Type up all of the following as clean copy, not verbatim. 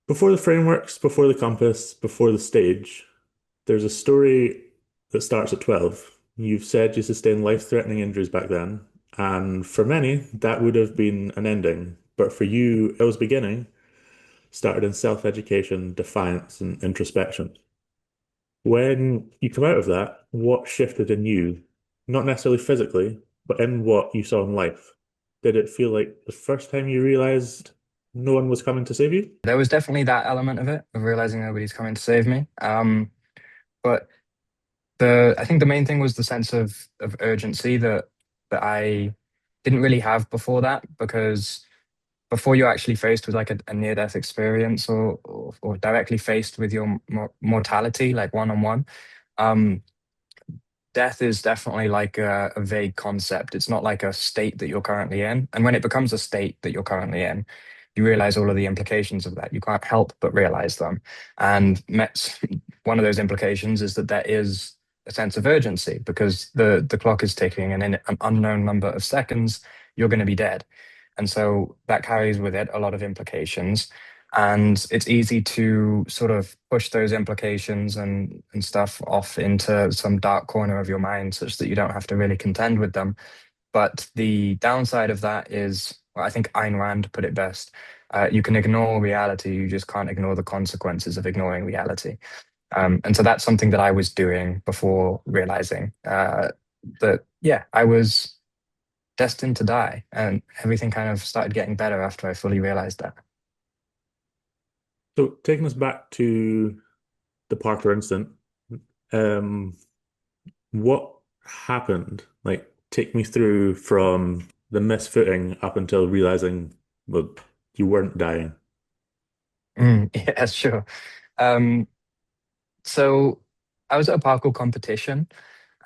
Before the frameworks, before the compass, before the stage, there's a story that starts at 12. You've said you sustained life-threatening injuries back then, and for many, that would have been an ending. But for you, it was beginning, started in self-education, defiance, and introspection. When you come out of that, what shifted in you? Not necessarily physically, but in what you saw in life. Did it feel like the first time you realized no one was coming to save you? There was definitely that element of it, of realizing nobody's coming to save me. But I think the main thing was the sense of urgency that I didn't really have before that, because before you're actually faced with like a near-death experience, or directly faced with your mortality, like one-on-one, um, death is definitely like a vague concept. It's not like a state that you're currently in. And when it becomes a state that you're currently in, you realize all of the implications of that. You can't help but realize them. And one of those implications is that there is a sense of urgency, because the clock is ticking, and in an unknown number of seconds, you're going to be dead. And so that carries with it a lot of implications. And it's easy to sort of push those implications and stuff off into some dark corner of your mind, such that you don't have to really contend with them. But the downside of that is, well, I think Ayn Rand put it best. You can ignore reality, you just can't ignore the consequences of ignoring reality. And so that's something that I was doing before realizing that, yeah, I was destined to die. And everything kind of started getting better after I fully realized that. So taking us back to the Parker incident, um, what happened? Like, take me through from the misfooting up until realizing, well, you weren't dying. Yeah, sure. Um, so I was at a parkour competition,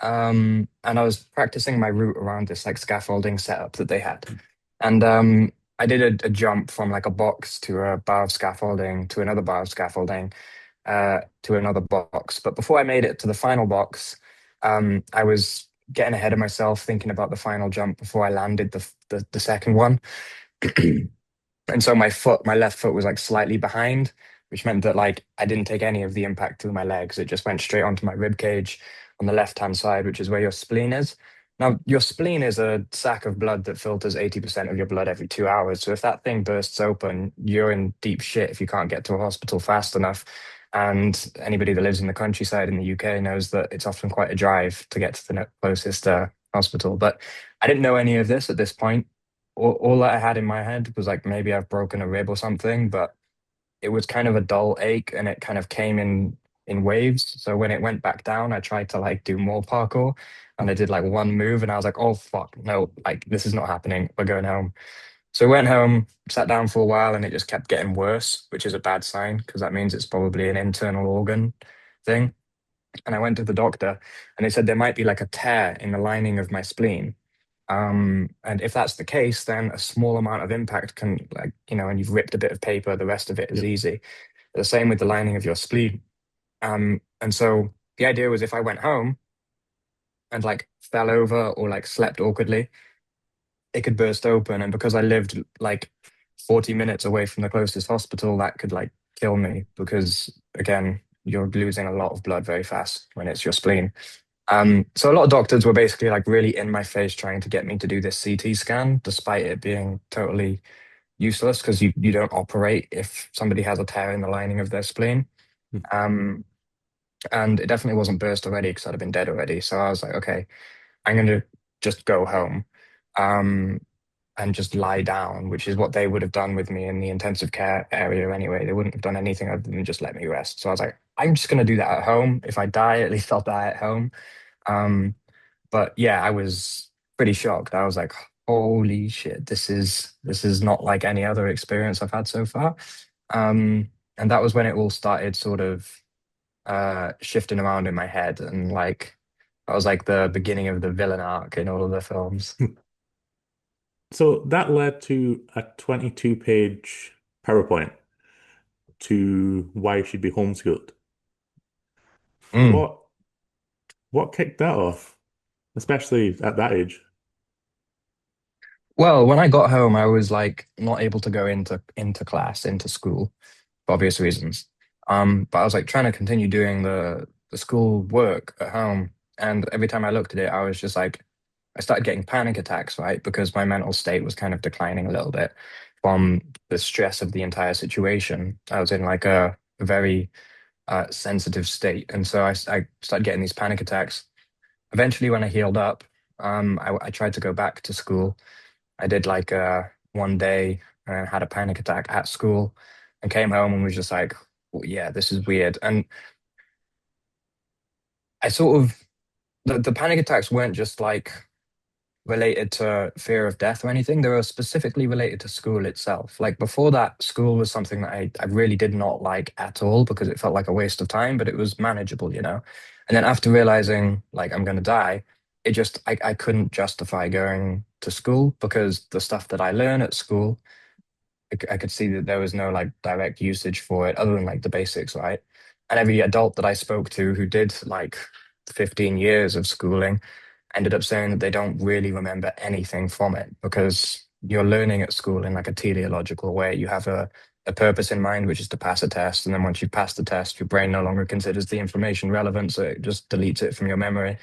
and I was practicing my route around this like scaffolding setup that they had. And I did a jump from like a box to a bar of scaffolding to another bar of scaffolding to another box. But before I made it to the final box, I was getting ahead of myself, thinking about the final jump before I landed the second one. And so my left foot was like slightly behind, which meant that like I didn't take any of the impact through my legs. It just went straight onto my rib cage on the left-hand side, which is where your spleen is. Now, your spleen is a sac of blood that filters 80% of your blood every 2 hours. So if that thing bursts open, you're in deep shit if you can't get to a hospital fast enough. And anybody that lives in the countryside in the UK knows that it's often quite a drive to get to the closest hospital. But I didn't know any of this at this point. All that I had in my head was like maybe I've broken a rib or something, but it was kind of a dull ache, and it kind of came in waves. So when it went back down, I tried to like do more parkour, and I did like one move, and I was like, oh fuck, no, like this is not happening. We're going home. So I went home, sat down for a while, and it just kept getting worse, which is a bad sign because that means it's probably an internal organ thing. And I went to the doctor, and they said there might be like a tear in the lining of my spleen. And if that's the case, then a small amount of impact can, like, and you've ripped a bit of paper, the rest of it is Yep. easy. The same with the lining of your spleen. And so the idea was if I went home and like fell over or like slept awkwardly, it could burst open. And because I lived like 40 minutes away from the closest hospital, that could like kill me because, again, you're losing a lot of blood very fast when it's your spleen. So a lot of doctors were basically like really in my face trying to get me to do this CT scan, despite it being totally useless because you don't operate if somebody has a tear in the lining of their spleen. Um, and it definitely wasn't burst already because I'd have been dead already. So I was like, okay, I'm going to just go home, um, and just lie down, which is what they would have done with me in the intensive care area anyway. They wouldn't have done anything other than just let me rest. So I was like, I'm just going to do that at home. If I die, at least I'll die at home. Um, but yeah, I was pretty shocked. I was like, holy shit, this is not like any other experience I've had so far. And that was when it all started sort of shifting around in my head, and like that was like the beginning of the villain arc in all of the films. So that led to a 22-page PowerPoint to why you should be homeschooled. Mm. What what kicked that off, especially at that age? Well, when I got home, I was like not able to go into class, into school. for obvious reasons. But I was like trying to continue doing the school work at home, and every time I looked at it, I was just like, I started getting panic attacks, right? Because my mental state was kind of declining a little bit from the stress of the entire situation. I was in like a very sensitive state, and so I started getting these panic attacks. Eventually, when I healed up, I tried to go back to school. I did like one day and had a panic attack at school and came home and was just like, "Oh, yeah, this is weird." And I sort of, the panic attacks weren't just like related to fear of death or anything. They were specifically related to school itself. Like before that, school was something that I really did not like at all because it felt like a waste of time, but it was manageable, you know? And then after realizing like I'm going to die, I couldn't justify going to school because the stuff that I learn at school I could see that there was no like direct usage for it other than like the basics, right? And every adult that I spoke to who did like 15 years of schooling ended up saying that they don't really remember anything from it because you're learning at school in like a teleological way. You have a purpose in mind, which is to pass a test. And then once you've passed the test, your brain no longer considers the information relevant. So it just deletes it from your memory.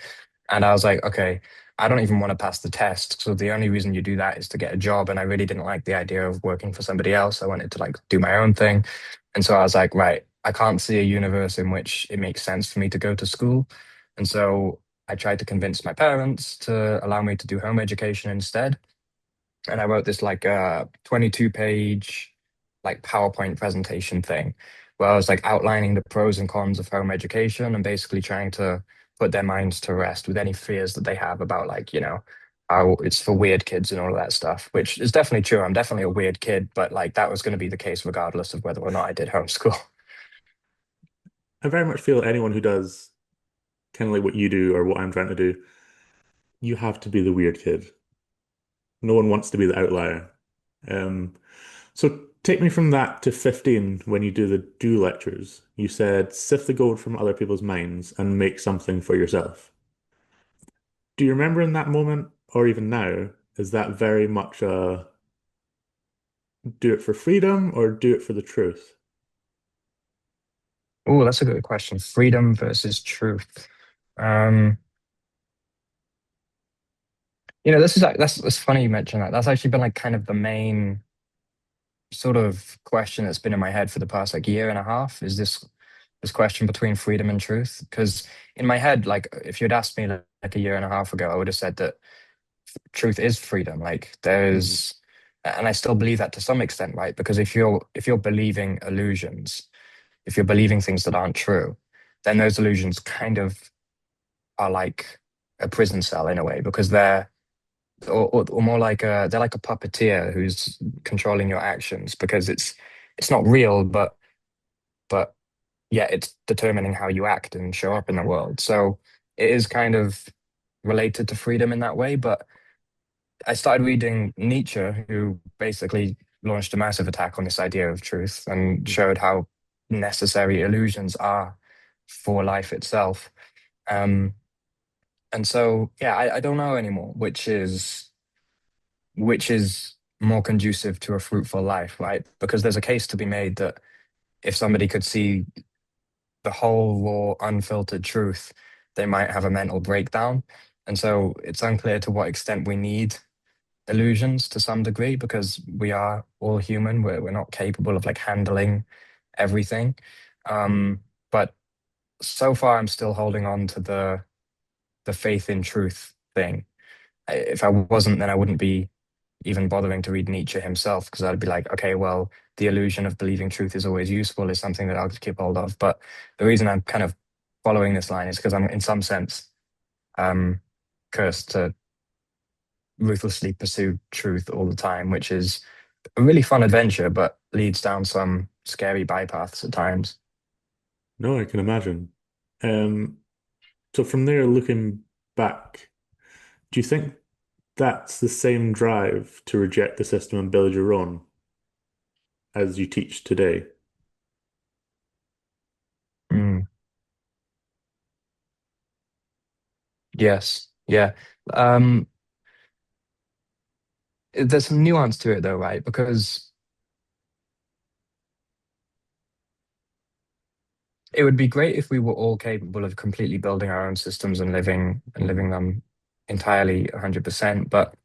And I was like, okay, I don't even want to pass the test. So the only reason you do that is to get a job. And I really didn't like the idea of working for somebody else. I wanted to like do my own thing. And so I was like, right, I can't see a universe in which it makes sense for me to go to school. And so I tried to convince my parents to allow me to do home education instead. And I wrote this like 22-page like PowerPoint presentation thing where I was like outlining the pros and cons of home education and basically trying to put their minds to rest with any fears that they have about like, you know, how it's for weird kids and all of that stuff, which is definitely true. I'm definitely a weird kid, but like that was going to be the case regardless of whether or not I did homeschool. I very much feel anyone who does kind of like what you do or what I'm trying to do, you have to be the weird kid. No one wants to be the outlier. Um, so take me from that to 15 when you do the do lectures. You said sift the gold from other people's minds and make something for yourself. Do you remember in that moment, or even now, is that very much a do it for freedom or do it for the truth? Oh, that's a good question. Freedom versus truth. Um, you know, this is like that's funny you mentioned that. That's actually been like kind of the main sort of question that's been in my head for the past like year and a half is this question between freedom and truth. Because in my head, like if you'd asked me like a year and a half ago, I would have said that truth is freedom. Like Hmm. there's, and I still believe that to some extent, right? Because if you're believing illusions, if you're believing things that aren't true, then those illusions kind of are like a prison cell in a way because or more like they're like a puppeteer who's controlling your actions because it's not real, but yeah, it's determining how you act and show up in the world. So it is kind of related to freedom in that way. But I started reading Nietzsche, who basically launched a massive attack on this idea of truth and showed how necessary illusions are for life itself. Um, and so, yeah, I don't know anymore, which is more conducive to a fruitful life, right? Because there's a case to be made that if somebody could see the whole raw, unfiltered truth, they might have a mental breakdown. And so it's unclear to what extent we need illusions to some degree because we are all human. We're not capable of like handling everything. Um, but so far, I'm still holding on to the faith in truth thing. If I wasn't, then I wouldn't be even bothering to read Nietzsche himself because I'd be like, okay, well, the illusion of believing truth is always useful is something that I'll just keep hold of. But the reason I'm kind of following this line is because I'm, in some sense, um, cursed to ruthlessly pursue truth all the time, which is a really fun adventure, but leads down some scary bypaths at times. No, I can imagine. Um, so from there, looking back, do you think that's the same drive to reject the system and build your own as you teach today? Mm, yes, yeah. Um, there's some nuance to it though, right? Because it would be great if we were all capable of completely building our own systems and living them entirely 100%. But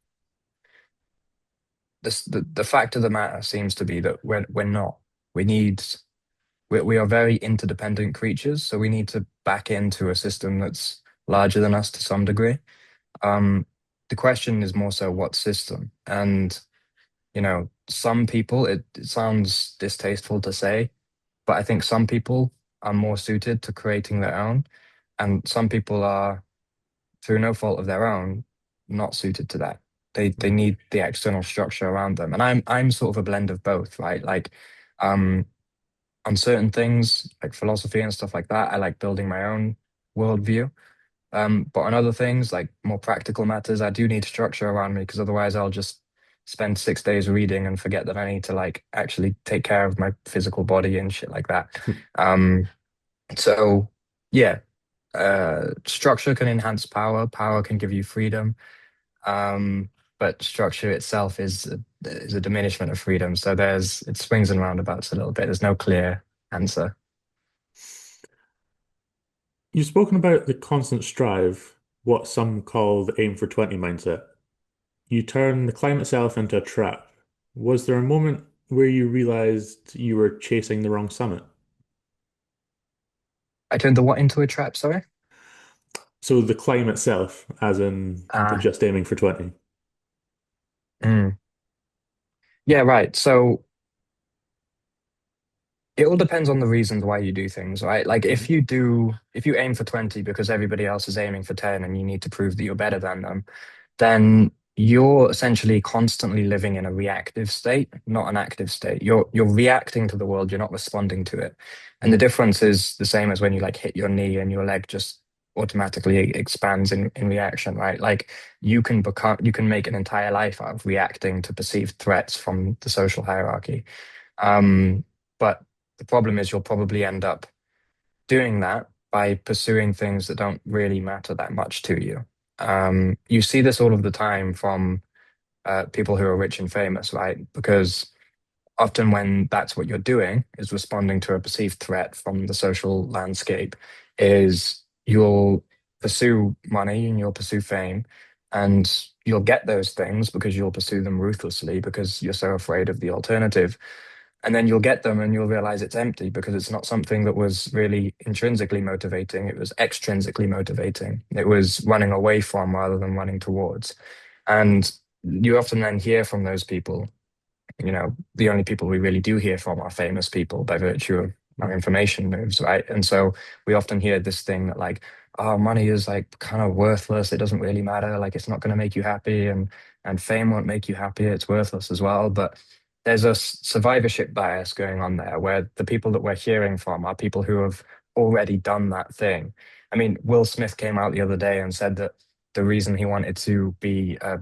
the fact of the matter seems to be that we're not. We need we are very interdependent creatures, so we need to back into a system that's larger than us to some degree. Um, the question is more so what system, and some people. It sounds distasteful to say, but I think some people are more suited to creating their own, and some people are, through no fault of their own, not suited to that. They Mm. need the external structure around them, and I'm sort of a blend of both, right? Like, um, on certain things like philosophy and stuff like that, I like building my own worldview. But on other things, like more practical matters, I do need structure around me because otherwise I'll just spend 6 days reading and forget that I need to like actually take care of my physical body and shit like that. Um, so yeah, structure can enhance power. Power can give you freedom. Um, but structure itself is a diminishment of freedom. So it swings and roundabouts a little bit. There's no clear answer. You've spoken about the constant strive, what some call the aim for 20 mindset. You turn the climb itself into a trap. Was there a moment where you realized you were chasing the wrong summit? I turned the what into a trap, sorry? So the climb itself, as in the Ah, just aiming for 20. mm. Yeah, right. So it all depends on the reasons why you do things, right? Like Mhm. if you aim for 20 because everybody else is aiming for 10 and you need to prove that you're better than them, then you're essentially constantly living in a reactive state, not an active state. You're reacting to the world, you're not responding to it. And the Mm. difference is the same as when you like hit your knee and your leg just automatically expands in reaction, right? Like you can make an entire life out of reacting to perceived threats from the social hierarchy. Um, but the problem is you'll probably end up doing that by pursuing things that don't really matter that much to you. You see this all of the time from people who are rich and famous, right? Because often when that's what you're doing is responding to a perceived threat from the social landscape, is you'll pursue money and you'll pursue fame and you'll get those things because you'll pursue them ruthlessly because you're so afraid of the alternative. And then you'll get them and you'll realize it's empty because it's not something that was really intrinsically motivating. It was extrinsically motivating. It was running away from rather than running towards. And you often then hear from those people, the only people we really do hear from are famous people by virtue of our information moves, right? And so we often hear this thing that like, oh, money is like kind of worthless. It doesn't really matter. Like it's not going to make you happy, and fame won't make you happy. It's worthless as well. But there's a survivorship bias going on there where the people that we're hearing from are people who have already done that thing. I mean, Will Smith came out the other day and said that the reason he wanted to be a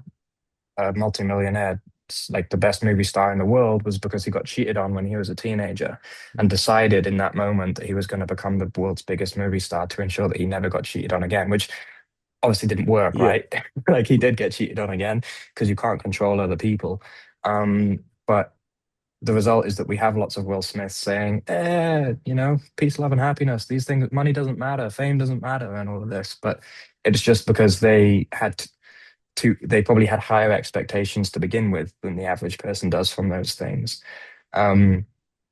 multimillionaire, like the best movie star in the world, was because he got cheated on when he was a teenager and decided in that moment that he was going to become the world's biggest movie star to ensure that he never got cheated on again, which obviously didn't work, Yeah. right? Like he did get cheated on again because you can't control other people. But the result is that we have lots of Will Smiths saying, peace, love, and happiness. These things, money doesn't matter, fame doesn't matter, and all of this. But it's just because they probably had higher expectations to begin with than the average person does from those things. Um,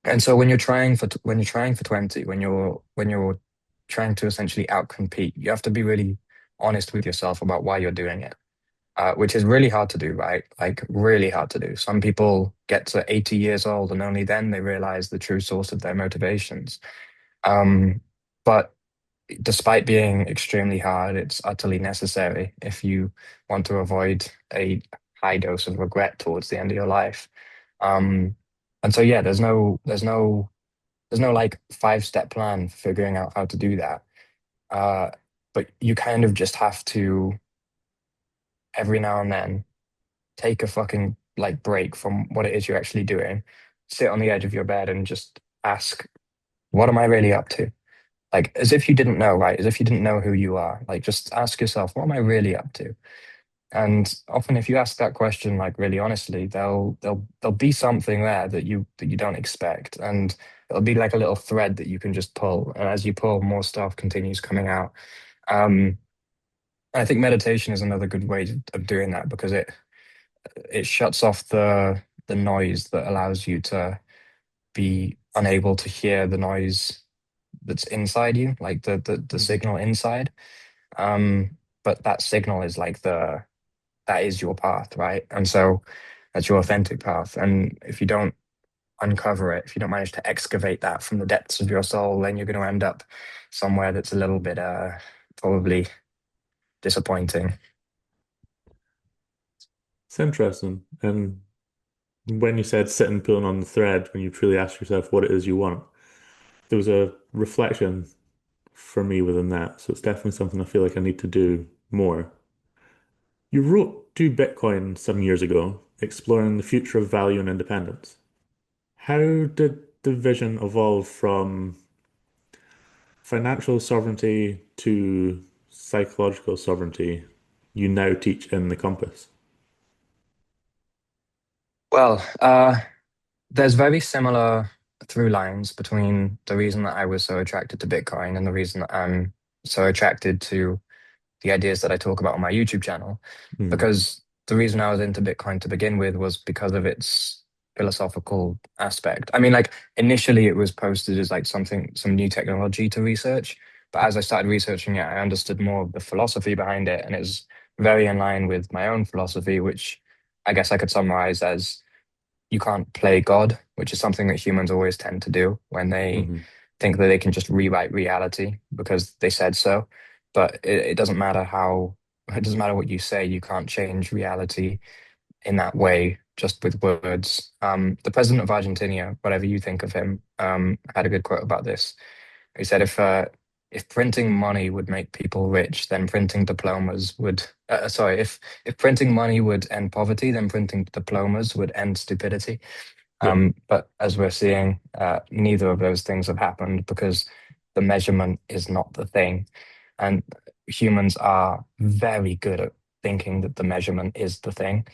and so when you're trying for 20, when you're trying to essentially outcompete, you have to be really honest with yourself about why you're doing it. Which is really hard to do, right? Like really hard to do. Some people get to 80 years old and only then they realize the true source of their motivations. Um, but despite being extremely hard, it's utterly necessary if you want to avoid a high dose of regret towards the end of your life. Um, and so yeah, there's no like 5-step plan for figuring out how to do that. Uh, but you kind of just have to every now and then take a fucking like break from what it is you're actually doing, sit on the edge of your bed and just ask, what am I really up to? Like as if you didn't know, right? As if you didn't know who you are. Like just ask yourself, what am I really up to? And often if you ask that question like really honestly, there'll be something there that you don't expect. And it'll be like a little thread that you can just pull. And as you pull, more stuff continues coming out. Um, I think meditation is another good way of doing that because it shuts off the noise that allows you to be unable to hear the noise that's inside you, like the Hmm. signal inside. Um, but that signal is like that is your path, right? And so that's your authentic path. And if you don't uncover it, if you don't manage to excavate that from the depths of your soul, then you're going to end up somewhere that's a little bit probably disappointing. It's interesting. And when you said sitting pulling on the thread, when you truly ask yourself what it is you want, there was a reflection for me within that. So it's definitely something I feel like I need to do more. You wrote Do Bitcoin some years ago, exploring the future of value and independence. How did the vision evolve from financial sovereignty to psychological sovereignty you now teach in the compass? Well, there's very similar through lines between the reason that I was so attracted to Bitcoin and the reason that I'm so attracted to the ideas that I talk about on my YouTube channel. Mm, Because the reason I was into Bitcoin to begin with was because of its philosophical aspect. I mean, like initially it was posted as like something, some new technology to research. But as I started researching it, I understood more of the philosophy behind it. And it was very in line with my own philosophy, which I guess I could summarize as you can't play God, which is something that humans always tend to do when they hmm think that they can just rewrite reality because they said so. But it doesn't matter how, it doesn't matter what you say, you can't change reality in that way just with words. The president of Argentina, whatever you think of him, had a good quote about this. He said, if printing money would make people rich, then printing diplomas would. Sorry, if printing money would end poverty, then printing diplomas would end stupidity. Yeah. But as we're seeing, neither of those things have happened because the measurement is not the thing. And humans are very good at thinking that the measurement is the thing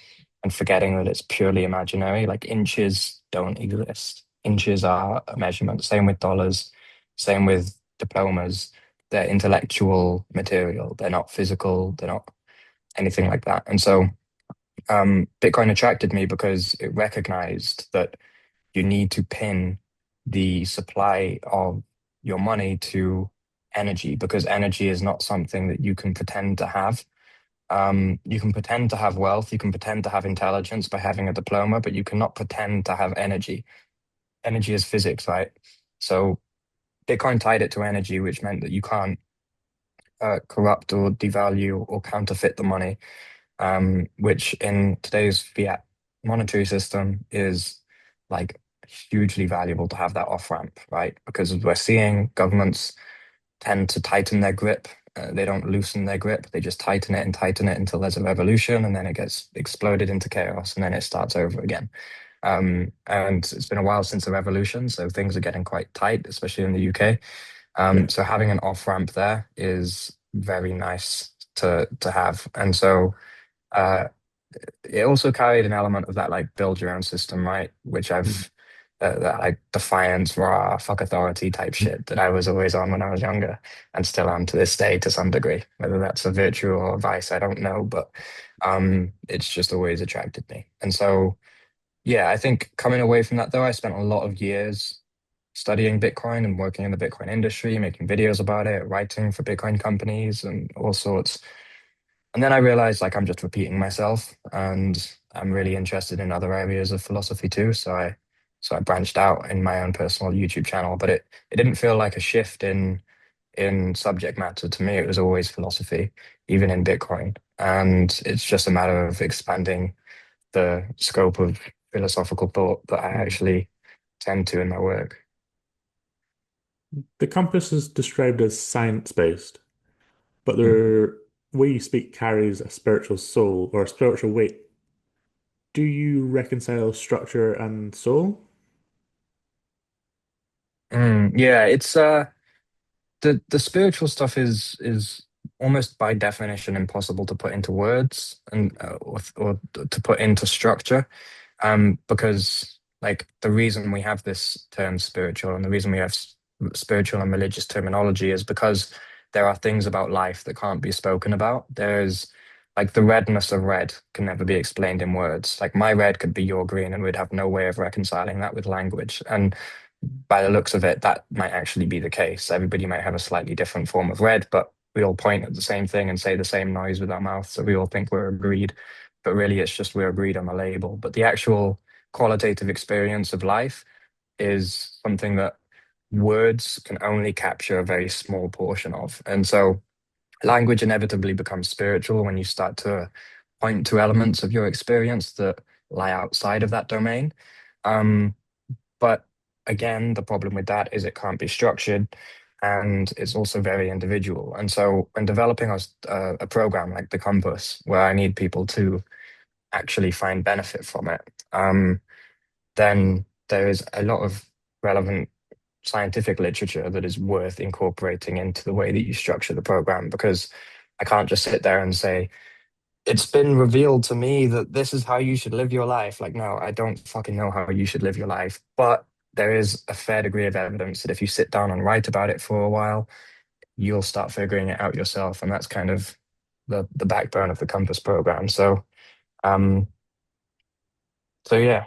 and forgetting that it's purely imaginary. Like inches don't exist. Inches are a measurement. Same with dollars, same with diplomas. They're intellectual material. They're not physical. They're not anything like that. And so Bitcoin attracted me because it recognized that you need to pin the supply of your money to energy because energy is not something that you can pretend to have. You can pretend to have wealth, you can pretend to have intelligence by having a diploma, but you cannot pretend to have energy. Energy is physics, right? So Bitcoin tied it to energy, which meant that you can't corrupt or devalue or counterfeit the money, which in today's fiat monetary system is like hugely valuable to have that off ramp, right? Because we're seeing governments tend to tighten their grip. They don't loosen their grip. They just tighten it until there's a revolution, and then it gets exploded into chaos, and then it starts over again. And it's been a while since the revolution, so things are getting quite tight, especially in the UK. Yeah. So having an off ramp there is very nice to have, and so. Uh, it also carried an element of that like build your own system, right? Which Mhm. that like defiance, raw, fuck authority type shit that I was always on when I was younger and still am to this day to some degree. Whether that's a virtue or a vice, I don't know, but it's just always attracted me. And so, yeah, I think coming away from that though, I spent a lot of years studying Bitcoin and working in the Bitcoin industry, making videos about it, writing for Bitcoin companies and all sorts. And then I realized like I'm just repeating myself and I'm really interested in other areas of philosophy too. So I branched out in my own personal YouTube channel, but it didn't feel like a shift in subject matter to me. It was always philosophy, even in Bitcoin. And it's just a matter of expanding the scope of philosophical thought that I Mm. actually tend to in my work. The compass is described as science-based, but Mm. the way you speak carries a spiritual soul or a spiritual weight. Do you reconcile structure and soul? Yeah, it's the spiritual stuff is almost by definition impossible to put into words and or to put into structure. Because like the reason we have this term spiritual and the reason we have spiritual and religious terminology is because there are things about life that can't be spoken about. There's like the redness of red can never be explained in words. Like my red could be your green, and we'd have no way of reconciling that with language. And by the looks of it, that might actually be the case. Everybody might have a slightly different form of red, but we all point at the same thing and say the same noise with our mouth. So we all think we're agreed. But really, it's just we're agreed on the label. But the actual qualitative experience of life is something that words can only capture a very small portion of. And so language inevitably becomes spiritual when you start to point to elements of your experience that lie outside of that domain. Um, but again, the problem with that is it can't be structured and it's also very individual. And so when developing a program like the Compass, where I need people to actually find benefit from it, then there is a lot of relevant scientific literature that is worth incorporating into the way that you structure the program because I can't just sit there and say, it's been revealed to me that this is how you should live your life. Like, no, I don't fucking know how you should live your life. But there is a fair degree of evidence that if you sit down and write about it for a while, you'll start figuring it out yourself. And that's kind of the backbone of the Compass program. Um, so yeah,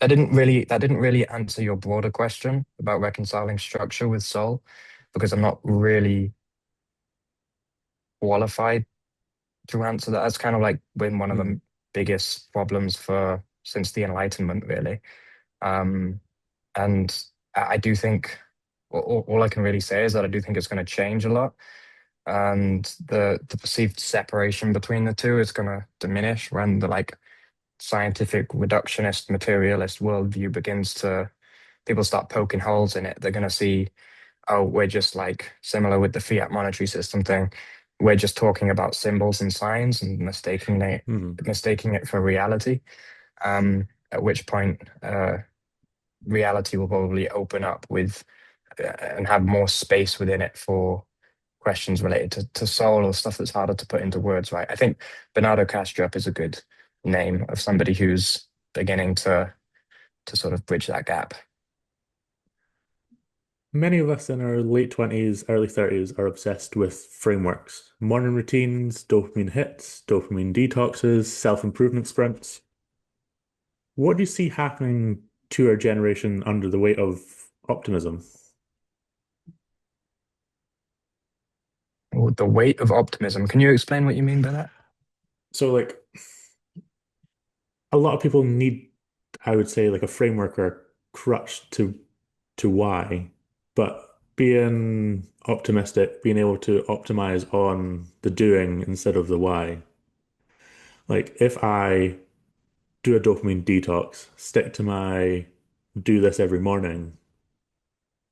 that didn't really answer your broader question about reconciling structure with soul, because I'm not really qualified to answer that. That's kind of like been one of Hmm. the biggest problems for since the Enlightenment, really. Um, and I do think all I can really say is that I do think it's going to change a lot, and the perceived separation between the two is going to diminish when the like scientific reductionist materialist worldview begins to people start poking holes in it. They're going to see, oh, we're just like similar with the fiat monetary system thing. We're just talking about symbols and signs and Hmm. mistaking it for reality. At which point, reality will probably open up with and have more space within it for questions related to soul or stuff that's harder to put into words. Right? I think Bernardo Kastrup is a good name of somebody who's beginning to sort of bridge that gap. Many of us in our late 20s, early 30s are obsessed with frameworks, morning routines, dopamine hits, dopamine detoxes, self-improvement sprints. What do you see happening to our generation under the weight of optimism? The weight of optimism. Can you explain what you mean by that? So, like, a lot of people need, I would say, like a framework or a crutch to why, but being optimistic, being able to optimize on the doing instead of the why. Like, if I do a dopamine detox, stick to my do this every morning,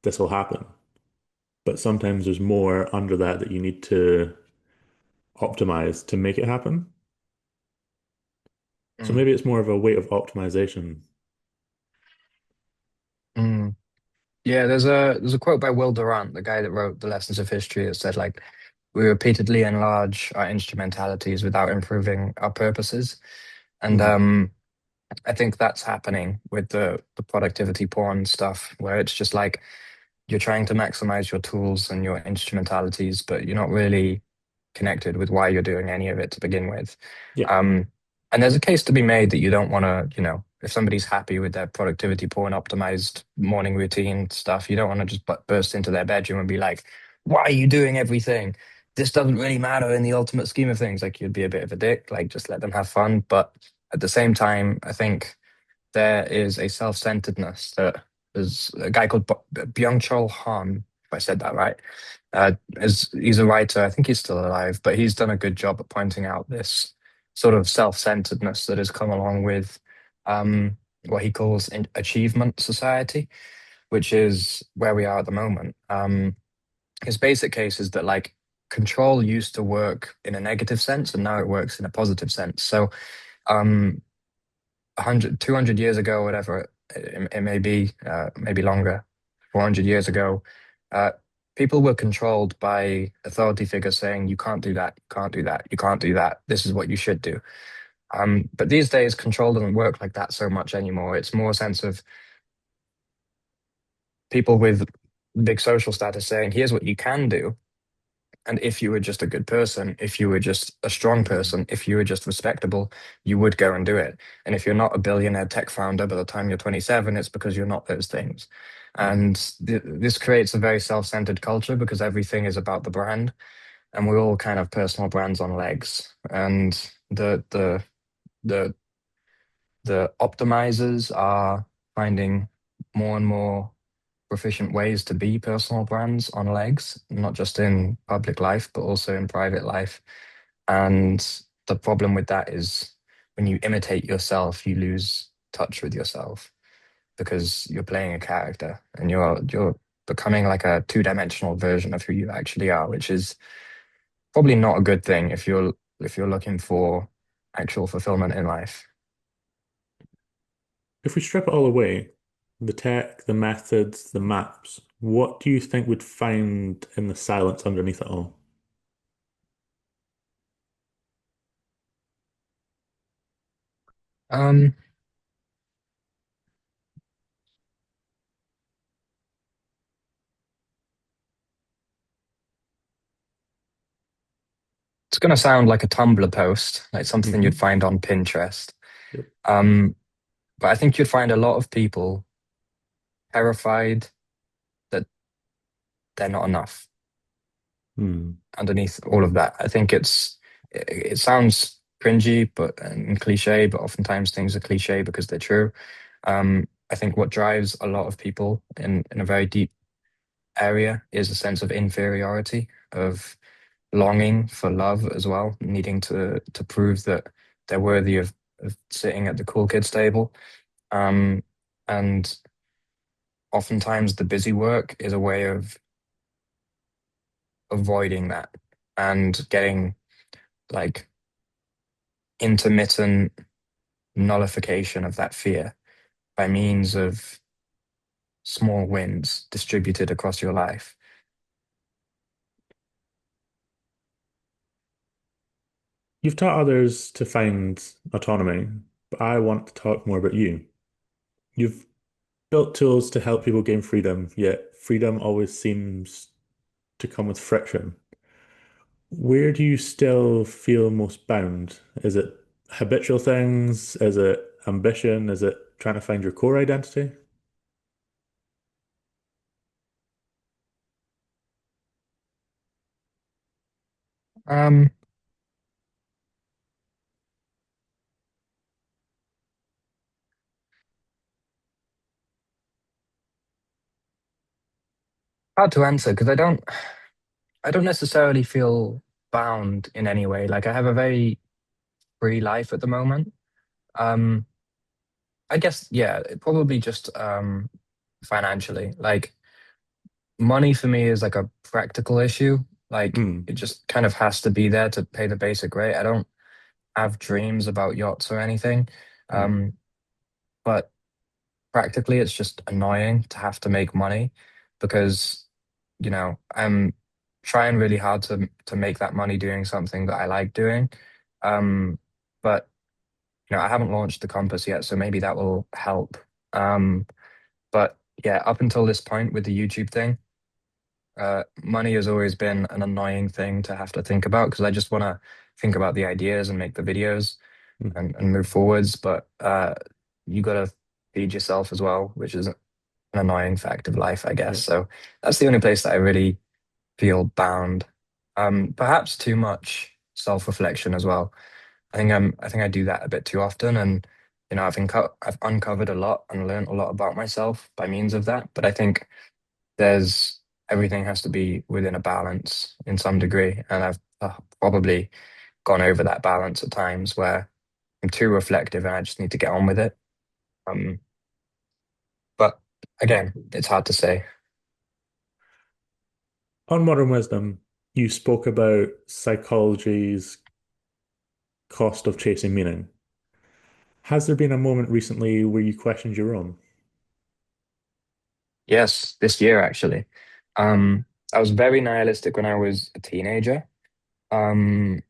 this will happen. But sometimes there's more under that that you need to optimize to make it happen. So Mm. maybe it's more of a weight of optimization. Mm. Yeah, there's a quote by Will Durant, the guy that wrote The Lessons of History, that said like we repeatedly enlarge our instrumentalities without improving our purposes. And Hmm. I think that's happening with the productivity porn stuff, where it's just like you're trying to maximize your tools and your instrumentalities, but you're not really connected with why you're doing any of it to begin with. Yeah. Um, and there's a case to be made that you don't want to, if somebody's happy with their productivity porn optimized morning routine stuff, you don't want to just burst into their bedroom and be like, why are you doing everything? This doesn't really matter in the ultimate scheme of things. Like you'd be a bit of a dick, like just let them have fun. But at the same time, I think there is a self-centeredness that there's a guy called Byung-Chul Han, if I said that right. He's a writer, I think he's still alive, but he's done a good job at pointing out this sort of self-centeredness that has come along with um, what he calls achievement society, which is where we are at the moment. His basic case is that like control used to work in a negative sense and now it works in a positive sense. So um, 100, 200 years ago, whatever it may be, maybe longer, 400 years ago, uh, people were controlled by authority figures saying, you can't do that, you can't do that, you can't do that. This is what you should do. But these days, control doesn't work like that so much anymore. It's more a sense of people with big social status saying, here's what you can do. And if you were just a good person, if you were just a strong Mm. person, if you were just respectable, you would go and do it. And if you're not a billionaire tech founder by the time you're 27, it's because you're not those things. Mm. And this creates a very self-centered culture because everything is about the brand, and we're all kind of personal brands on legs. And the the optimizers are finding more and more proficient ways to be personal brands on legs, not just in public life, but also in private life. And the problem with that is when you imitate yourself, you lose touch with yourself because you're playing a character and you're becoming like a two-dimensional version of who you actually are, which is probably not a good thing if you're looking for actual fulfillment in life. If we strip it all away, the tech, the methods, the maps, what do you think we'd find in the silence underneath it all? Um, it's going to sound like a Tumblr post, like something you'd Hmm. find on Pinterest. Yep. Um, but I think you'd find a lot of people terrified that they're not enough Hmm. underneath all of that. I think it sounds cringy but and cliche, but oftentimes things are cliche because they're true. I think what drives a lot of people in a very deep area is a sense of inferiority, of longing for love as well, needing to prove that they're worthy of sitting at the cool kids table. Um, and oftentimes the busy work is a way of avoiding that and getting like intermittent nullification of that fear by means of small wins distributed across your life. You've taught others to find autonomy, but I want to talk more about you. You've built tools to help people gain freedom, yet freedom always seems to come with friction. Where do you still feel most bound? Is it habitual things? Is it ambition? Is it trying to find your core identity? Um, Hard to answer because I don't necessarily feel bound in any way. Like I have a very free life at the moment. Um, I guess yeah, probably just financially. Like money for me is like a practical issue. Like Hmm. it just kind of has to be there to pay the basic rate. I don't have dreams about yachts or anything. Hmm. Um, but practically it's just annoying to have to make money because, I'm trying really hard to make that money doing something that I like doing. Um, but I haven't launched the compass yet, so maybe that will help. Um, but yeah, up until this point with the YouTube thing, money has always been an annoying thing to have to think about because I just want to think about the ideas and make the videos Hmm. and move forwards. But you got to feed yourself as well, which is an annoying fact of life, I guess. Yeah. So that's the only place that I really feel bound. Perhaps too much self-reflection as well. I think I do that a bit too often, and I've uncovered a lot and learned a lot about myself by means of that. But I think there's everything has to be within a balance in some degree, and I've probably gone over that balance at times where I'm too reflective and I just need to get on with it. Um, but again, it's hard to say. On Modern Wisdom, you spoke about psychology's cost of chasing meaning. Has there been a moment recently where you questioned your own? Yes, this year actually. I was very nihilistic when I was a teenager. Um,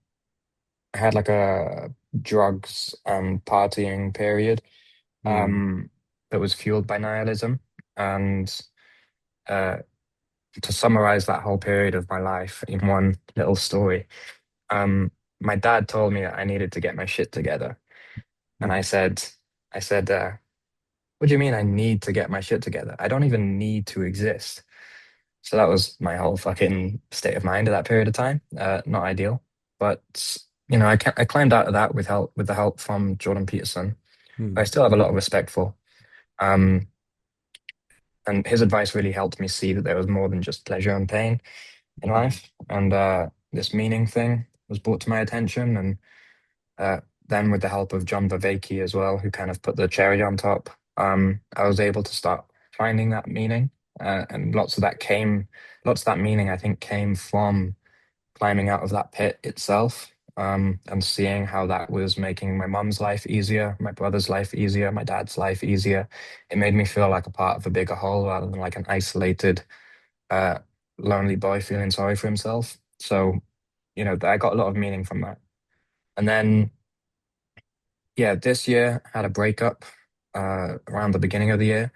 I had like a drugs and partying period Hmm. that was fueled by nihilism. And uh, to summarize that whole period of my life in one little story, um, my dad told me that I needed to get my shit together. And Hmm. I said, what do you mean I need to get my shit together? I don't even need to exist. So that was my whole fucking state of mind at that period of time. Not ideal, but I climbed out of that with the help from Jordan Peterson, who I Hmm. still have a lot of respect for. Um, and his advice really helped me see that there was more than just pleasure and pain in Hmm. life. And this meaning thing was brought to my attention. And uh, then with the help of John Vervaeke as well, who kind of put the cherry on top, I was able to start finding that meaning. And lots of that meaning, I think, came from climbing out of that pit itself, and seeing how that was making my mum's life easier, my brother's life easier, my dad's life easier. It made me feel like a part of a bigger whole rather than like an isolated, uh, lonely boy feeling sorry for himself. So, I got a lot of meaning from that. And then, yeah, this year I had a breakup around the beginning of the year,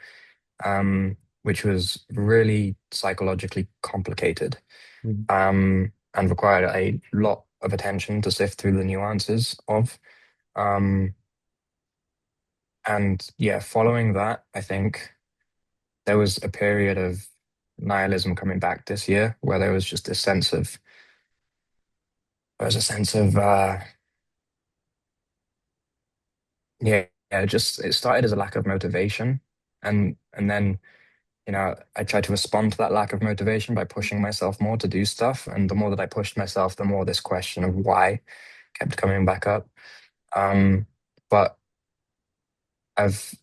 which was really psychologically complicated, Hmm. and required a lot of attention to sift through the nuances of. Um, and yeah, following that, I think there was a period of nihilism coming back this year where there was just this sense of, there was a sense of, just it started as a lack of motivation. And then, I tried to respond to that lack of motivation by pushing myself more to do stuff. And the more that I pushed myself, the more this question of why kept coming back up. But I've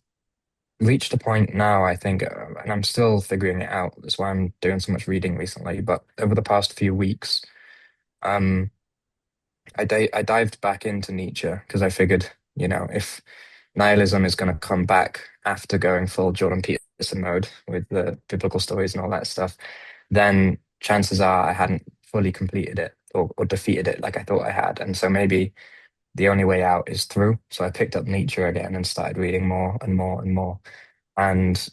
reached a point now, I think, and I'm still figuring it out. That's why I'm doing so much reading recently. But over the past few weeks, um, I dived back into Nietzsche because I figured, if nihilism is going to come back after going full Jordan Peterson mode with the biblical stories and all that stuff, then chances are I hadn't fully completed it or defeated it like I thought I had. And so maybe the only way out is through. So I picked up Nietzsche again and started reading more and more and more. And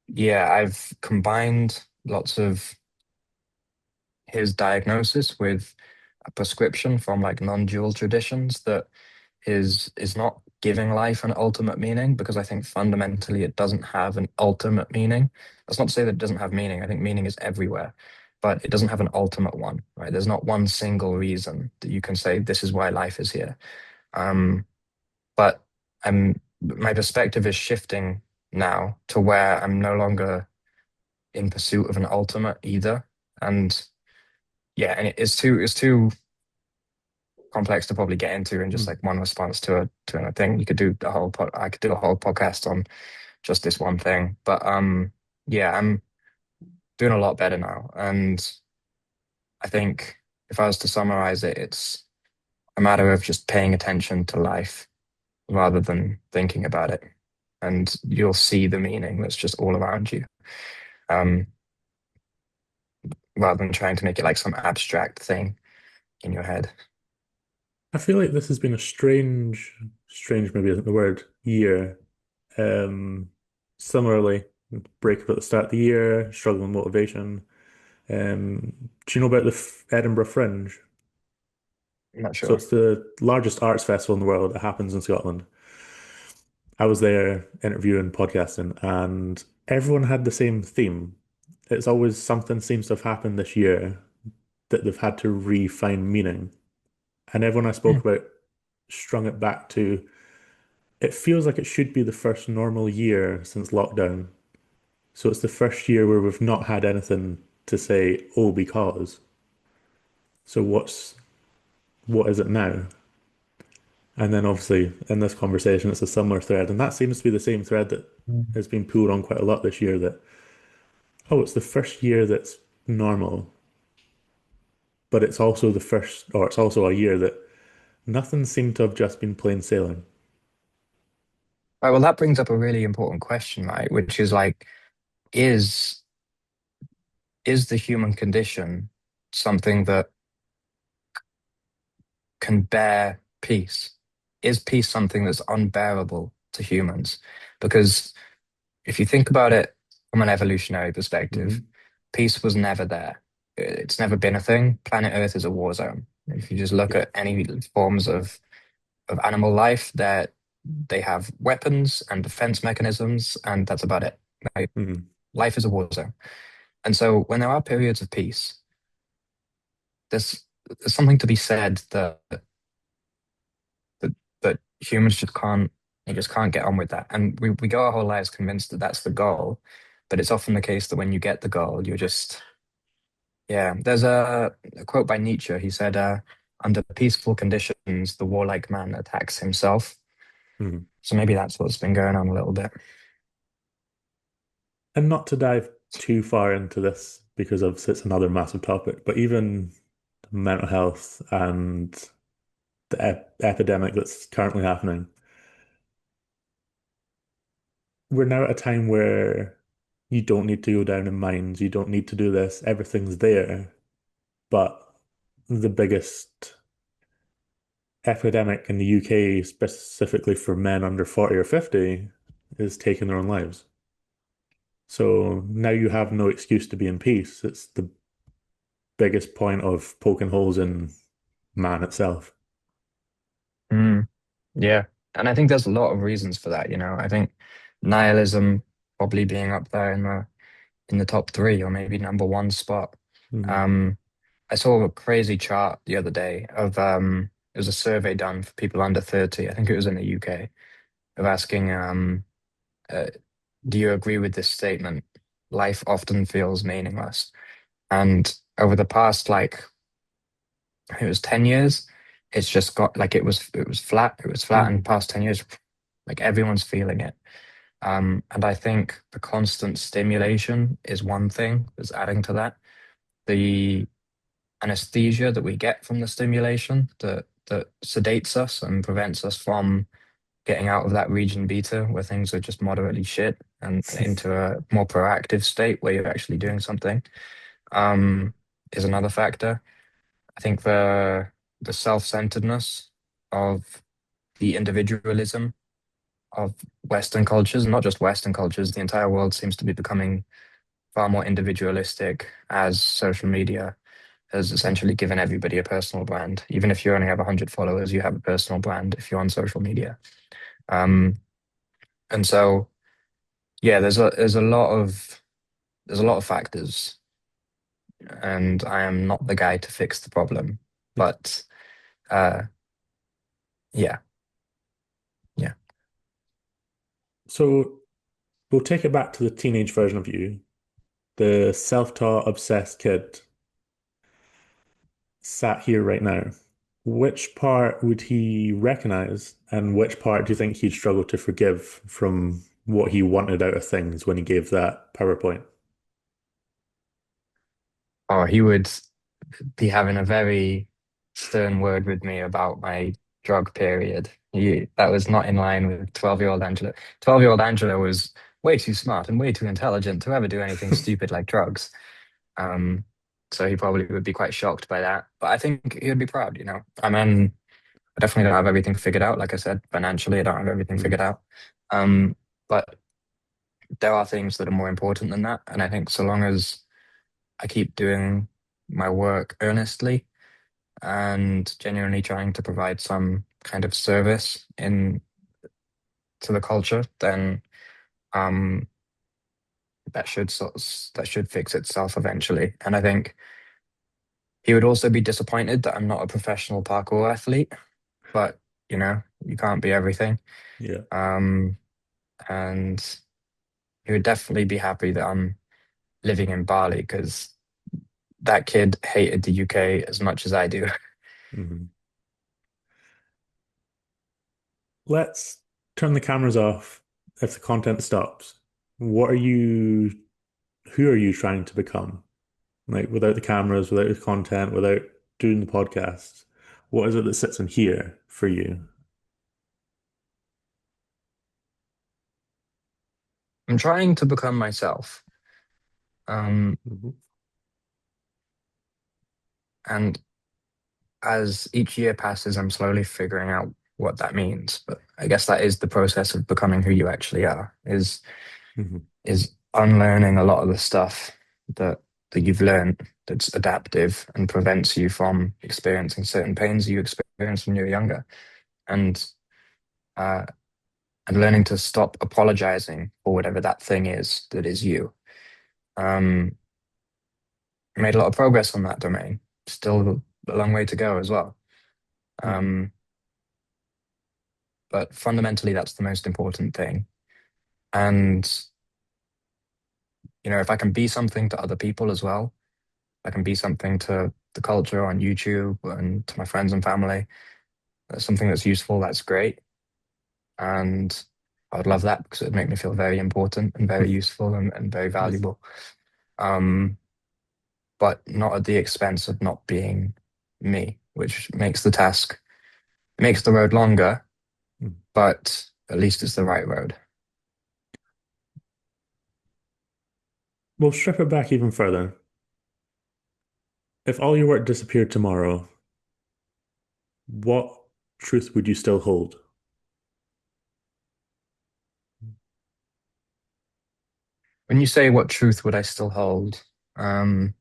yeah, I've combined lots of his diagnosis with a prescription from like non-dual traditions that is not giving life an ultimate meaning, because I think fundamentally it doesn't have an ultimate meaning. That's not to say that it doesn't have meaning. I think meaning is everywhere, but it doesn't have an ultimate one, right? There's not one single reason that you can say this is why life is here. Um, but my perspective is shifting now to where I'm no longer in pursuit of an ultimate either. And yeah, and it's too complex to probably get into in just Hmm. like one response to a thing. You could do I could do a whole podcast on just this one thing. But yeah, I'm doing a lot better now. And I think if I was to summarize it, it's a matter of just paying attention to life rather than thinking about it. And you'll see the meaning that's just all around you. Um, rather than trying to make it like some abstract thing in your head. I feel like this has been a strange maybe isn't the word, year. Um, Similarly, breakup at the start of the year, struggling with motivation. Do you know about the F Edinburgh Fringe? I'm not So sure. it's the largest arts festival in the world. It happens in Scotland. I was there interviewing, podcasting, and everyone had the same theme. It's always something seems to have happened this year that they've had to refine meaning. And everyone I Hmm. spoke about strung it back to it feels like it should be the first normal year since lockdown. So it's the first year where we've not had anything to say, oh, because. So what is it now? And then obviously in this conversation, it's a similar thread, and that seems to be the same thread that has been pulled on quite a lot this year. That oh, it's the first year that's normal, but it's also the first, or it's also a year that nothing seemed to have just been plain sailing. Right, well, that brings up a really important question, right? Which is like, is is the human condition something that can bear peace? Is peace something that's unbearable to humans? Because if you think about it from an evolutionary perspective, Hmm. peace was never there. It's never been a thing. Planet Earth is a war zone. If you just look Yeah. at any forms of animal life, that they have weapons and defense mechanisms, and that's about it. Right? Hmm. Life is a war zone. And so when there are periods of peace, there's something to be said that humans just can't they just can't get on with that. And we go our whole lives convinced that that's the goal, but it's often the case that when you get the goal, you're just yeah. There's a quote by Nietzsche. He said, "Under peaceful conditions, the warlike man attacks himself." Hmm. So maybe that's what's been going on a little bit. And not to dive too far into this because obviously it's another massive topic, but even mental health and the epidemic that's currently happening, we're now at a time where you don't need to go down in mines, you don't need to do this, everything's there. But the biggest epidemic in the UK, specifically for men under 40 or 50, is taking their own lives. So now you have no excuse to be in peace. It's the biggest point of poking holes in man itself. Mm, yeah, and I think there's a lot of reasons for that. I think nihilism probably being up there in the top three or maybe number one spot. Mm. Um, I saw a crazy chart the other day of it was a survey done for people under 30. I think it was in the UK of asking uh, do you agree with this statement? Life often feels meaningless. And over the past it was 10 years, it's just got like it was flat. It was flat and Mm. past 10 years, like everyone's feeling it. And I think the constant stimulation is one thing that's adding to that. The anesthesia that we get from the stimulation that sedates us and prevents us from getting out of that region beta where things are just moderately shit and into a more proactive state where you're actually doing something um, is another factor. I think the self-centeredness of the individualism of Western cultures, not just Western cultures, the entire world seems to be becoming far more individualistic as social media has essentially given everybody a personal brand. Even if you only have 100 followers, you have a personal brand if you're on social media. Um, and so, yeah, there's a lot of factors, and I am not the guy to fix the problem. But uh, yeah, yeah. So we'll take it back to the teenage version of you, the self-taught, obsessed kid sat here right now. Which part would he recognize, and which part do you think he'd struggle to forgive from what he wanted out of things when he gave that PowerPoint? Oh, he would be having a very stern word with me about my drug period. That was not in line with 12-year-old Angela. 12-year-old Angela was way too smart and way too intelligent to ever do anything stupid like drugs. Um, so he probably would be quite shocked by that. But I think he would be proud. I definitely don't have everything figured out. Like I said, financially, I don't have everything figured Mm. out. But there are things that are more important than that. And I think so long as I keep doing my work earnestly and genuinely trying to provide some kind of service in to the culture, then um, that should fix itself eventually. And I think he would also be disappointed that I'm not a professional parkour athlete, but you can't be everything. Yeah. Um, and he would definitely be happy that I'm living in Bali because that kid hated the UK as much as I do. Mhm. Let's turn the cameras off if the content stops. What are you, who are you trying to become? Like without the cameras, without the content, without doing the podcast, what is it that sits in here for you? I'm trying to become myself. Um, Mhm. And as each year passes, I'm slowly figuring out what that means. But I guess that is the process of becoming who you actually are, Hmm. is unlearning a lot of the stuff that you've learned that's adaptive and prevents you from experiencing certain pains you experienced when you were younger. And uh, and learning to stop apologizing for whatever that thing is that is you. Um, made a lot of progress on that domain. Still a long way to go as well. Hmm. Um, but fundamentally, that's the most important thing. And if I can be something to other people as well, I can be something to the culture on YouTube and to my friends and family. That's something that's useful. That's great, and I would love that because it would make me feel very important and very useful and very Yes. valuable. Um, but not at the expense of not being me, which makes the task, it makes the road longer, Mm. but at least it's the right road. We'll strip it back even further. If all your work disappeared tomorrow, what truth would you still hold? When you say what truth would I still hold, do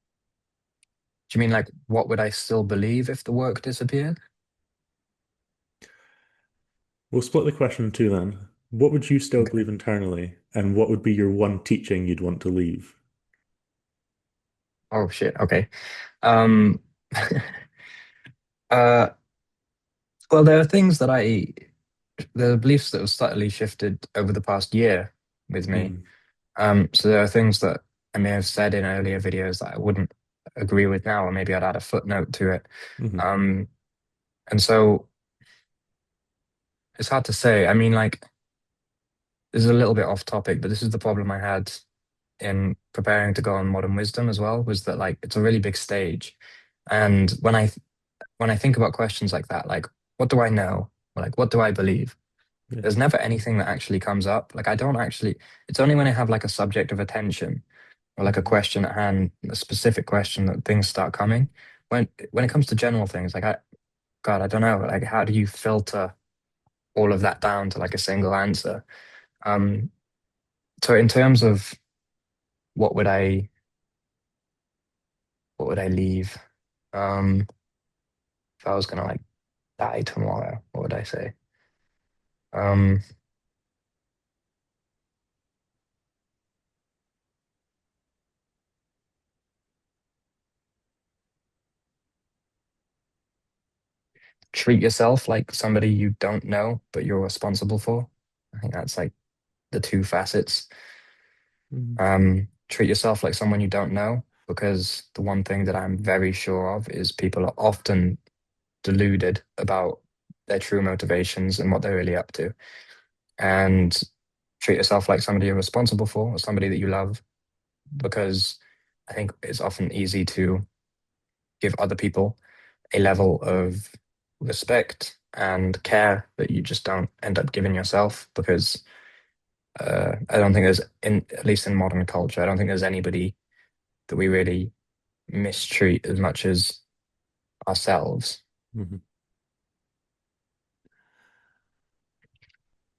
you mean like what would I still believe if the work disappeared? We'll split the question in two then. What would you still Okay. believe internally, and what would be your one teaching you'd want to leave? Oh shit. Okay. Um, uh, well, there are beliefs that have slightly shifted over the past year with me. Mm. So there are things that I may have said in earlier videos that I wouldn't agree with now, or maybe I'd add a footnote to it. Hmm. Um, and so it's hard to say. I mean, like, this is a little bit off topic, but this is the problem I had in preparing to go on Modern Wisdom as well, was that like it's a really big stage. And when I think about questions like that, like what do I know? Or like what do I believe? Yeah. There's never anything that actually comes up. Like I don't actually, it's only when I have like a subject of attention or like a Hmm. question at hand, a specific question that things start coming. When it comes to general things, like God, I don't know, like how do you filter all of that down to like a single answer? Um, so in terms of what would I what would I leave? Um, if I was gonna like die tomorrow, what would I say? Um, treat yourself like somebody you don't know, but you're responsible for. I think that's like the two facets. Hmm. Treat yourself like someone you don't know, because the one thing that I'm very sure of is people are often deluded about their true motivations and what they're really up to. And treat yourself like somebody you're responsible for or somebody that you love, because I think it's often easy to give other people a level of respect and care that you just don't end up giving yourself, because I don't think there's, in at least in modern culture, I don't think there's anybody that we really mistreat as much as ourselves. Hmm.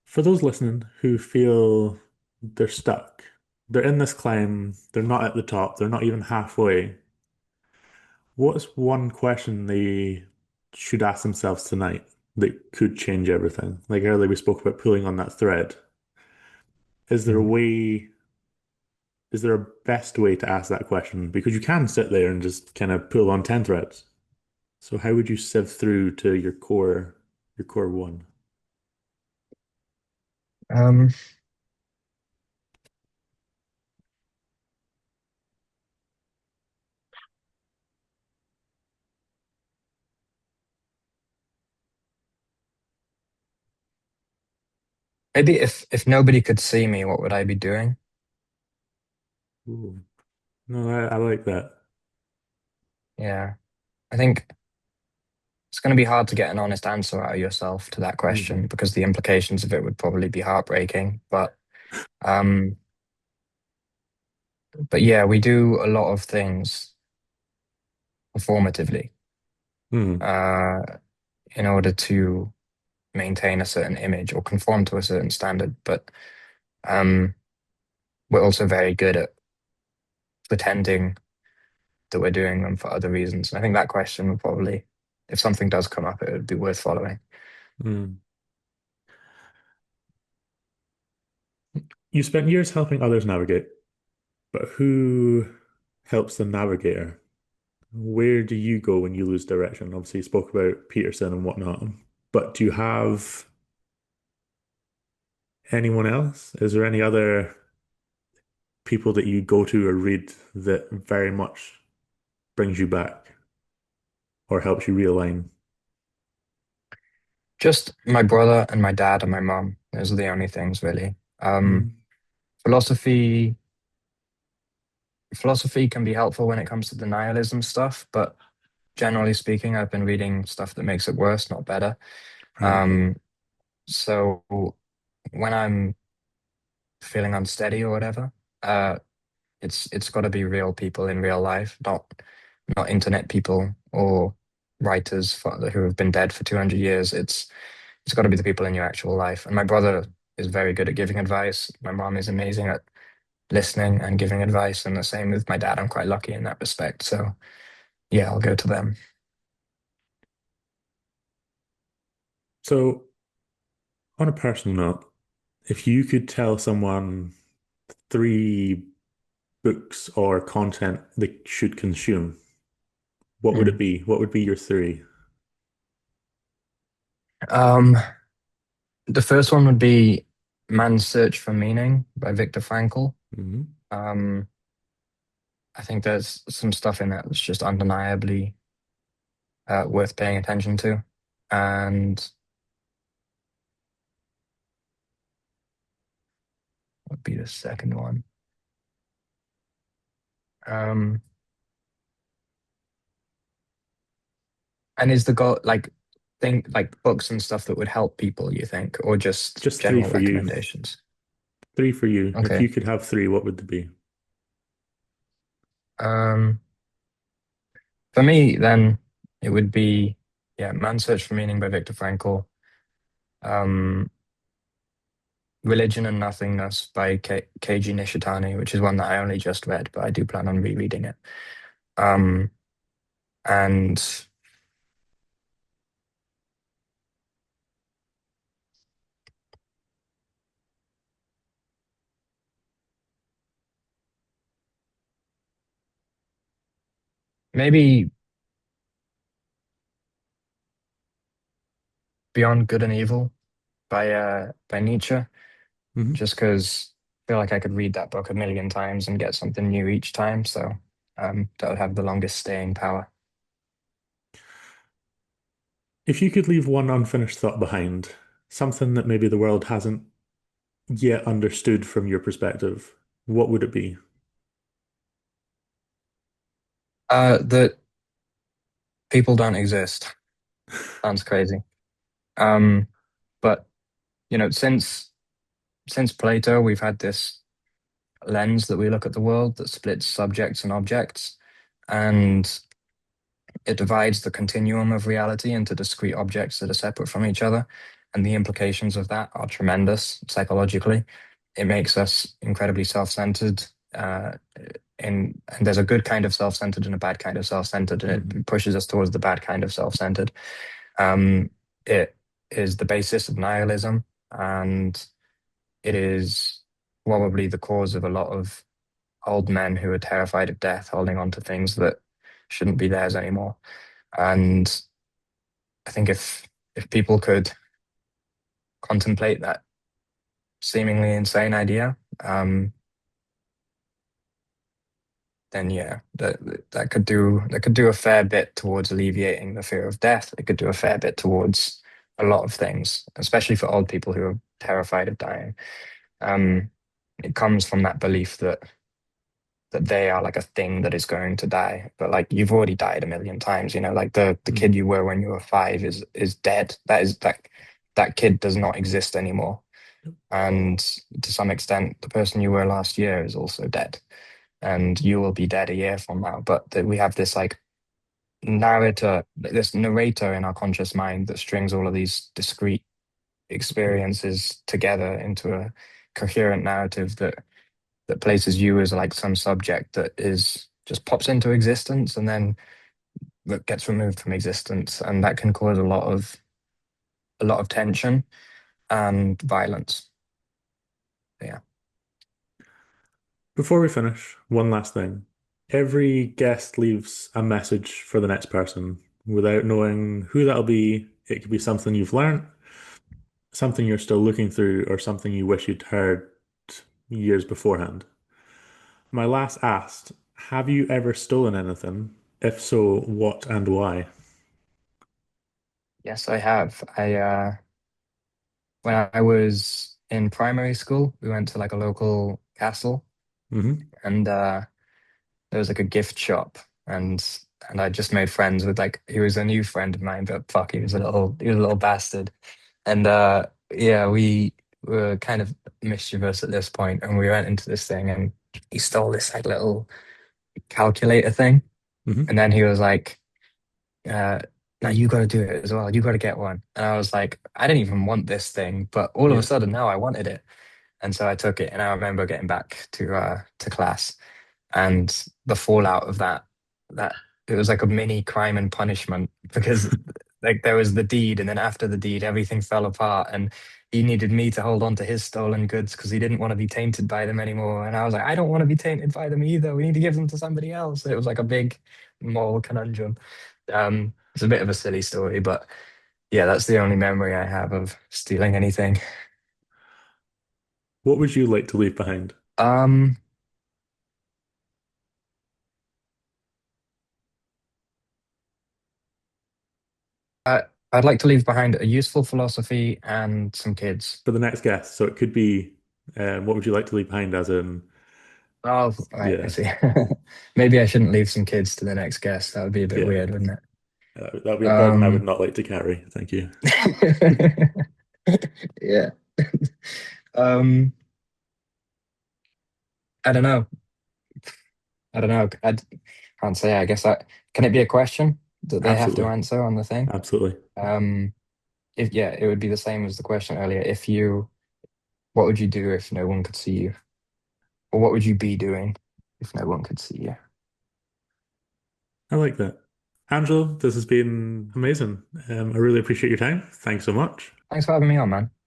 For those listening who feel they're stuck, they're in this climb, they're not at the top, they're not even halfway. What's one question they should ask themselves tonight that could change everything? Like earlier, we spoke about pulling on that thread. Is there a Mhm. way, is there a best way to ask that question? Because you can sit there and just kind of pull on 10 threads. So how would you sift through to your core one? Um, maybe if nobody could see me, what would I be doing? Ooh. No, I like that. Yeah, I think it's going to be hard to get an honest answer out of yourself to that Hmm. question, because the implications of it would probably be heartbreaking. Um, but yeah, we do a lot of things performatively. Mm, uh, in order to maintain a certain image or conform to a certain standard. But um, we're also very good at pretending that we're doing them for other reasons. And I think that question would probably, if something does come up, it would be worth following. mm. You spent years helping others navigate, but who helps the navigator? Where do you go when you lose direction? Obviously, you spoke about Peterson and whatnot, but do you have anyone else? Is there any other people that you go to or read that very much brings you back or helps you realign? Just my brother and my dad and my mum. Those are the only things really. Mm, Philosophy, philosophy can be helpful when it comes to the nihilism stuff, but generally speaking, I've been reading stuff that makes it worse, not better. okay. Um, so when I'm feeling unsteady or whatever, uh, it's got to be real people in real life, not internet people or writers who have been dead for 200 years. It's got to be the people in your actual life. And my brother is very good at giving advice. My mom is amazing at listening and giving advice, and the same with my dad. I'm quite lucky in that respect. So yeah, I'll go to them. So, on a personal note, if you could tell someone three books or content they should consume, what would it Mm. be? What would be your three? Um, the first one would be Man's Search for Meaning by Viktor Frankl. Hmm. Um, I think there's some stuff in that that's just undeniably worth paying attention to. And what would be the second one? Um, and is the goal like think like books and stuff that would help people, you think, or just Just three general for you. recommendations? Three for you. If Okay. you could have three, what would they be? Um, for me, then it would be yeah, Man's Search for Meaning by Viktor Frankl. Um, Religion and Nothingness by Keiji Nishitani, which is one that I only just read, but I do plan on rereading it. Um, and maybe Beyond Good and Evil by Nietzsche, Hmm. just because I feel like I could read that book a million times and get something new each time. So that would have the longest staying power. If you could leave one unfinished thought behind, something that maybe the world hasn't yet understood from your perspective, what would it be? That people don't exist. Sounds crazy. Um, but since Plato, we've had this lens that we look at the world that splits subjects and objects, and it divides the continuum of reality into discrete objects that are separate from each other. And the implications of that are tremendous psychologically. It makes us incredibly self-centered. Uh, and there's a good kind of self-centered and a bad kind of self-centered, and Hmm. it pushes us towards the bad kind of self-centered. Um, it is the basis of nihilism, and it is probably the cause of a lot of old men who are terrified of death, holding on to things that shouldn't be theirs anymore. And I think if people could contemplate that seemingly insane idea, then yeah, that could do a fair bit towards alleviating the fear of death. It could do a fair bit towards a lot of things, especially for old people who are terrified of dying. Um, it comes from that belief that they are like a thing that is going to die. But like you've already died a million times, like the kid Hmm. you were when you were 5 is dead. That kid does not exist anymore. And to some extent, the person you were last year is also dead. And you will be dead a year from now. But that we have this like narrator, this narrator in our conscious mind that strings all of these discrete Mm. experiences together into a coherent narrative that places you as like some subject that is just pops into existence and then that gets removed from existence, and that can cause a lot of tension and violence. Yeah. Before we finish, one last thing. Every guest leaves a message for the next person without knowing who that'll be. It could be something you've learned, something you're still looking through, or something you wish you'd heard years beforehand. My last asked, have you ever stolen anything? If so, what and why? Yes, I have. When I was in primary school, we went to like a local castle, Hmm. and there was like a gift shop, and I just made friends with like he was a new friend of mine, but fuck, he was a little bastard. And yeah, we were kind of mischievous at this point, and we went into this thing, and he stole this like little calculator thing, and Hmm. then he was like, uh, "Now you got to do it as well. You got to get one." And I was like, "I didn't even want this thing, but all of a Yeah. sudden now I wanted it." And so I took it, and I remember getting back to class, and the fallout of that it was like a mini crime and punishment because like there was the deed, and then after the deed everything fell apart, and he needed me to hold on to his stolen goods because he didn't want to be tainted by them anymore, and I was like, I don't want to be tainted by them either, we need to give them to somebody else. It was like a big moral conundrum. It's a bit of a silly story, but yeah, that's the only memory I have of stealing anything. What would you like to leave behind? um I, I'd like to leave behind a useful philosophy and some kids. For the next guest. So it could be, what would you like to leave behind as in, Oh, right, I yeah, see. Maybe I shouldn't leave some kids to the next guest. That would be a bit yeah. weird, wouldn't it? That would be a burden I would Um, not like to carry. Thank you. yeah. Um, I don't know. I don't know. I can't say. I guess can it be a question that they have to Absolutely. answer on the thing? Absolutely. Um, if yeah, it would be the same as the question earlier. What would you do if no one could see you? Or what would you be doing if no one could see you? I like that. Angelo, this has been amazing. I really appreciate your time. Thanks so much. Thanks for having me on, man.